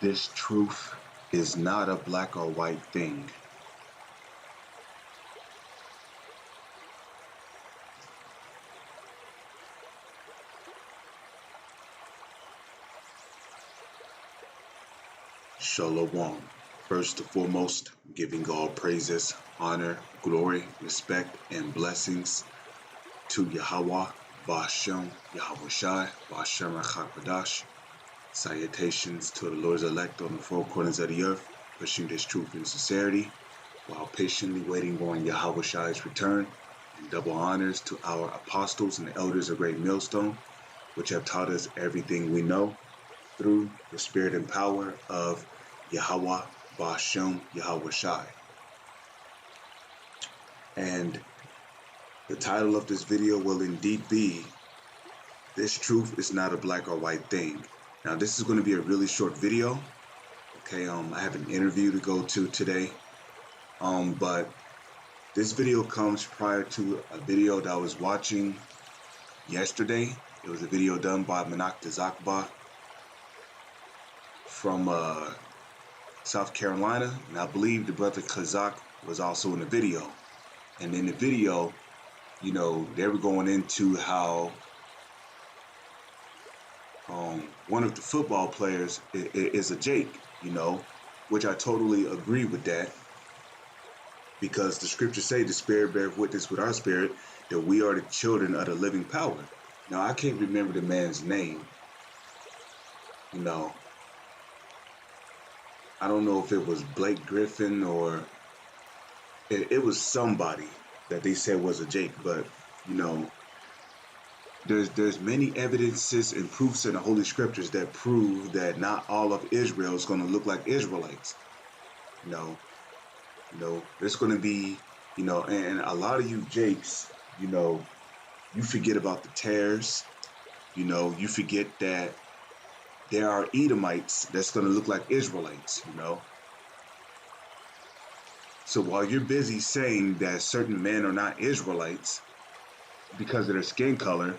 This truth is not a black or white thing. Shalom. First and foremost, giving all praises, honor, glory, respect, and blessings to Yahweh, Bashem, Yahweh Shai, Bashem HaKadosh. Salutations to the Lord's elect on the four corners of the earth, pushing this truth in sincerity, while patiently waiting on Yahweh Shai's return, and double honors to our apostles and elders of Great Millstone, which have taught us everything we know through the spirit and power of Yahweh, Bashem, Yahweh Shai. And the title of this video will indeed be, This Truth is Not a Black or White Thing. Now, this is going to be a really short video. Okay, I have an interview to go to today. But this video comes prior to a video that I was watching yesterday. It was a video done by Manak Tazakba from South Carolina, and I believe the brother Kazak was also in the video. And in the video, you know, they were going into how one of the football players is a Jake, you know, which I totally agree with that, because the scriptures say the spirit beareth witness with our spirit that we are the children of the living power. Now, I can't remember the man's name, you know. I don't know if it was Blake Griffin or it was somebody that they said was a Jake, but, you know, there's many evidences and proofs in the Holy Scriptures that prove that not all of Israel is going to look like Israelites. You know, there's going to be, you know, and a lot of you Jakes, you know, you forget about the tares. You know, you forget that there are Edomites that's going to look like Israelites, you know. So while you're busy saying that certain men are not Israelites because of their skin color,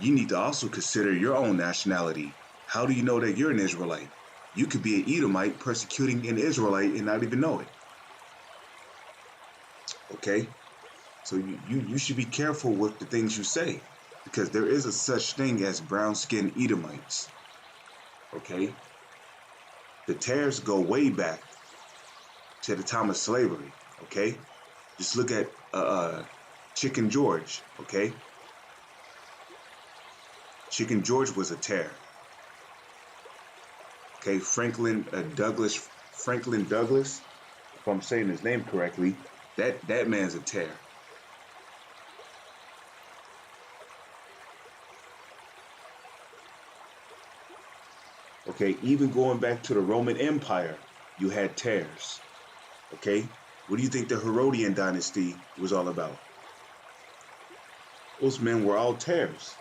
you need to also consider your own nationality. How do you know that you're an Israelite? You could be an Edomite persecuting an Israelite and not even know it. Okay? So you should be careful with the things you say, because there is a such thing as brown-skinned Edomites. Okay? The tares go way back to the time of slavery. Okay? Just look at Chicken George. Okay? Chicken George was a tare. Okay, Franklin Douglas, if I'm saying his name correctly, that man's a tare. Okay, even going back to the Roman Empire, you had tares. Okay, what do you think the Herodian dynasty was all about? Those men were all tares.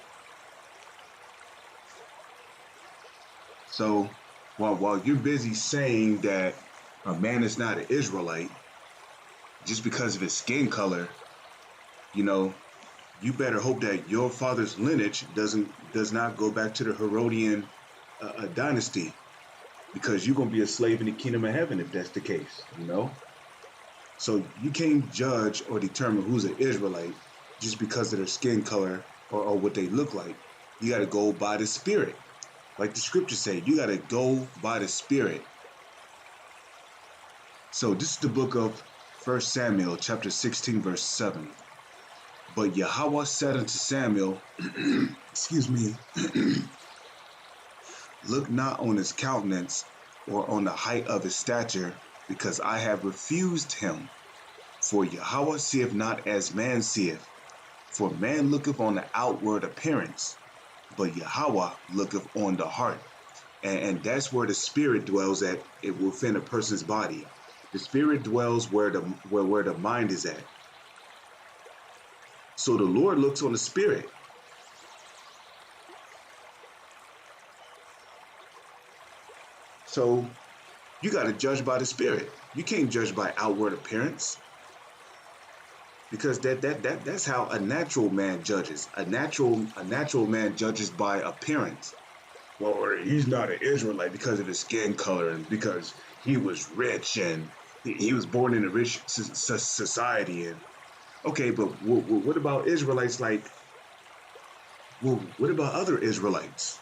So while you're busy saying that a man is not an Israelite just because of his skin color, you know, you better hope that your father's lineage does not go back to the Herodian dynasty, because you're gonna be a slave in the kingdom of heaven if that's the case, you know. So you can't judge or determine who's an Israelite just because of their skin color or what they look like. You got to go by the spirit. Like the scriptures say, you got to go by the spirit. So this is the book of 1 Samuel, chapter 16, verse 7. But Yahweh said unto Samuel, excuse me, look not on his countenance or on the height of his stature, because I have refused him. For Yahweh seeth not as man seeth. For man looketh on the outward appearance, but Yahweh looketh on the heart. And that's where the spirit dwells at, within a person's body. The spirit dwells where the mind is at. So the Lord looks on the spirit. So you got to judge by the spirit. You can't judge by outward appearance, because that's how a natural man judges. A natural man judges by appearance. well, or he's not an Israelite because of his skin color and because he was rich and he was born in a rich society. And okay, but what about Israelites? Like, well, what about other Israelites?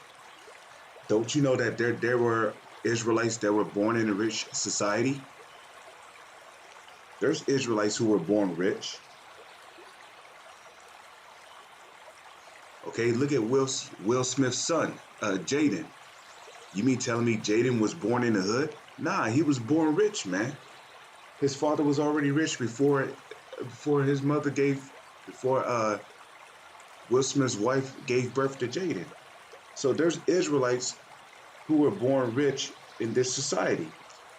Don't you know that there were Israelites that were born in a rich society? There's Israelites who were born rich. Okay, look at Will Smith's son, Jaden. You mean telling me Jaden was born in the hood? Nah, he was born rich, man. His father was already rich before his mother gave before Will Smith's wife gave birth to Jaden. So there's Israelites who were born rich in this society.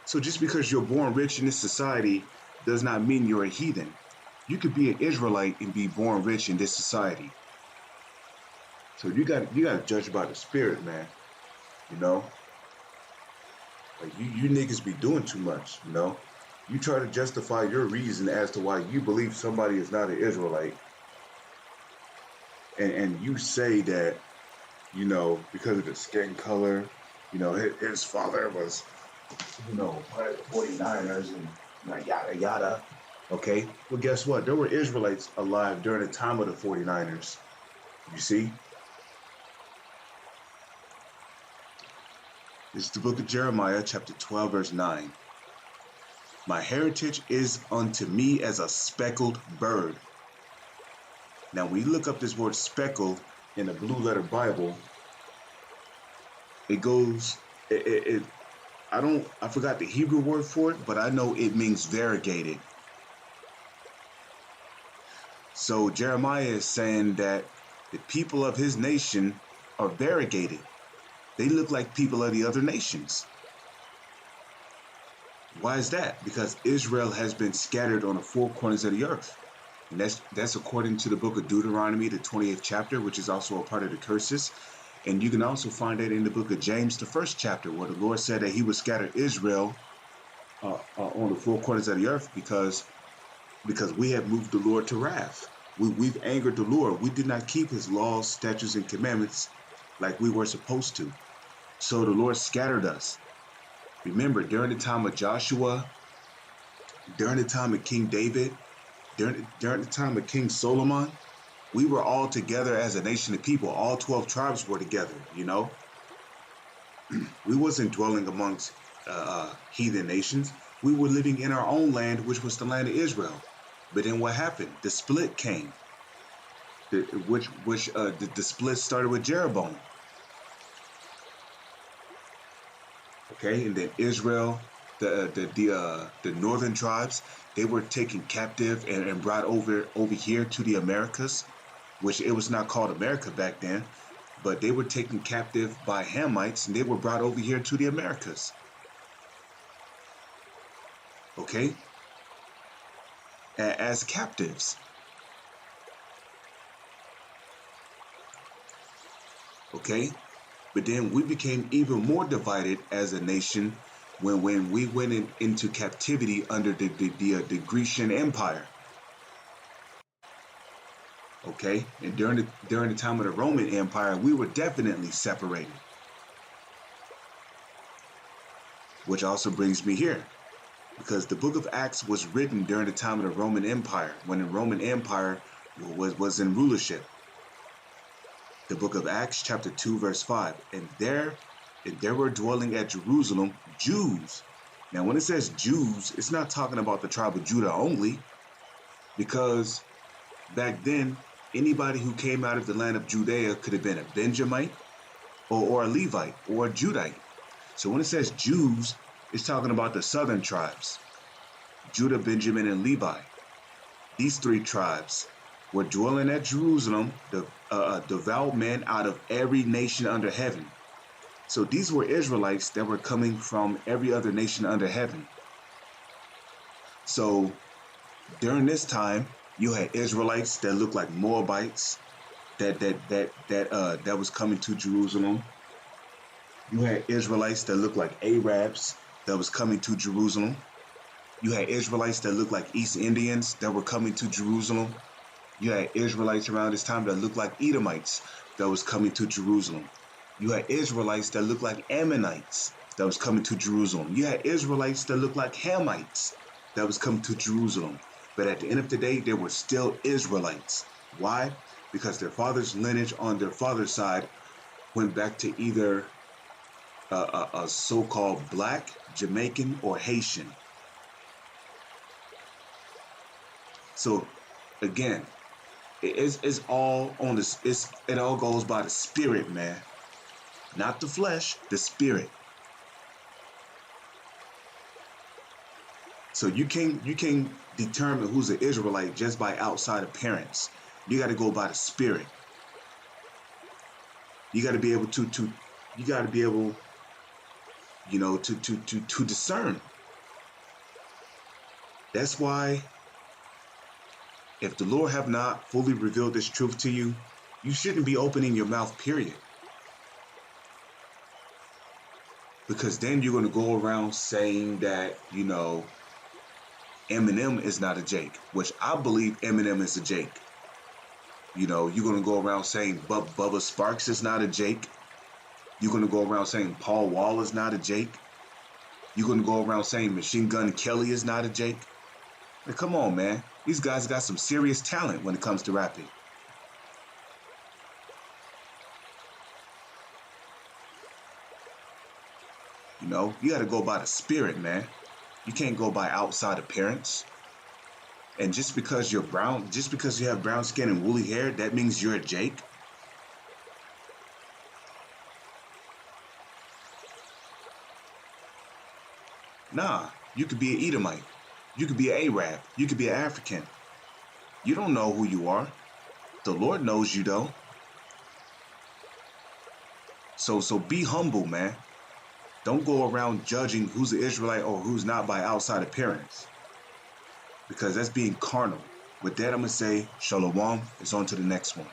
So just because you're born rich in this society does not mean you're a heathen. You could be an Israelite and be born rich in this society. So you got to judge by the spirit, man. You know, like you niggas be doing too much. You know, you try to justify your reason as to why you believe somebody is not an Israelite, and you say that, you know, because of the skin color, you know, his father was, you know, part of the 49ers and yada yada. Okay, well, guess what? There were Israelites alive during the time of the 49ers. You see, this is the book of Jeremiah, chapter 12, verse 9. My heritage is unto me as a speckled bird. Now, when you look up this word speckled in the blue letter Bible, it goes, I forgot the Hebrew word for it, but I know it means variegated. So Jeremiah is saying that the people of his nation are variegated. They look like people of the other nations. Why is that? Because Israel has been scattered on the four corners of the earth. And that's according to the book of Deuteronomy, the 28th chapter, which is also a part of the curses. And you can also find that in the book of James, the first chapter, where the Lord said that he would scatter Israel on the four corners of the earth because we have moved the Lord to wrath. We've angered the Lord. We did not keep his laws, statutes, and commandments like we were supposed to. So the Lord scattered us. Remember, during the time of Joshua, during the time of King David, during the time of King Solomon, we were all together as a nation of people. All 12 tribes were together, you know. We wasn't dwelling amongst heathen nations. We were living in our own land, which was the land of Israel. But then what happened? The split came. The split started with Jeroboam. Okay, and then Israel, the northern tribes, they were taken captive and brought over here to the Americas, which it was not called America back then, but they were taken captive by Hamites and they were brought over here to the Americas. Okay, as captives. Okay, but then we became even more divided as a nation when we went into captivity under the Grecian Empire. Okay, and during the time of the Roman Empire, we were definitely separated. Which also brings me here, because the book of Acts was written during the time of the Roman Empire, when the Roman Empire was in rulership. The book of Acts, chapter 2, verse 5. And there were dwelling at Jerusalem Jews. Now, when it says Jews, it's not talking about the tribe of Judah only, because back then, anybody who came out of the land of Judea could have been a Benjamite or a Levite or a Judite. So when it says Jews, it's talking about the southern tribes, Judah, Benjamin, and Levi. These three tribes were dwelling at Jerusalem, the devout men out of every nation under heaven. So these were Israelites that were coming from every other nation under heaven. So during this time, you had Israelites that looked like Moabites that was coming to Jerusalem. You had Israelites that looked like Arabs that was coming to Jerusalem. You had Israelites that looked like East Indians that were coming to Jerusalem. You had Israelites around this time that looked like Edomites that was coming to Jerusalem. You had Israelites that looked like Ammonites that was coming to Jerusalem. You had Israelites that looked like Hamites that was coming to Jerusalem. But at the end of the day, they were still Israelites. Why? Because their father's lineage on their father's side went back to either a so-called black, Jamaican, or Haitian. So again, it's all on this. It all goes by the spirit, man, not the flesh, the spirit. So you can't determine who's an Israelite just by outside appearance. You got to go by the spirit. You got to be able to you got to be able, to discern. That's why if the Lord have not fully revealed this truth to you, you shouldn't be opening your mouth, period. Because then you're going to go around saying that, Eminem is not a Jake, which I believe Eminem is a Jake. You're going to go around saying Bubba Sparks is not a Jake. You're going to go around saying Paul Wall is not a Jake. You're going to go around saying Machine Gun Kelly is not a Jake. Like, come on, man. These guys got some serious talent when it comes to rapping. You got to go by the spirit, man. You can't go by outside appearance. And just because you're brown, just because you have brown skin and woolly hair, that means you're a Jake? Nah, you could be an Edomite. You could be an Arab. You could be an African. You don't know who you are. The Lord knows you, though. So be humble, man. Don't go around judging who's an Israelite or who's not by outside appearance, because that's being carnal. With that, I'm going to say, Shalom. It's on to the next one.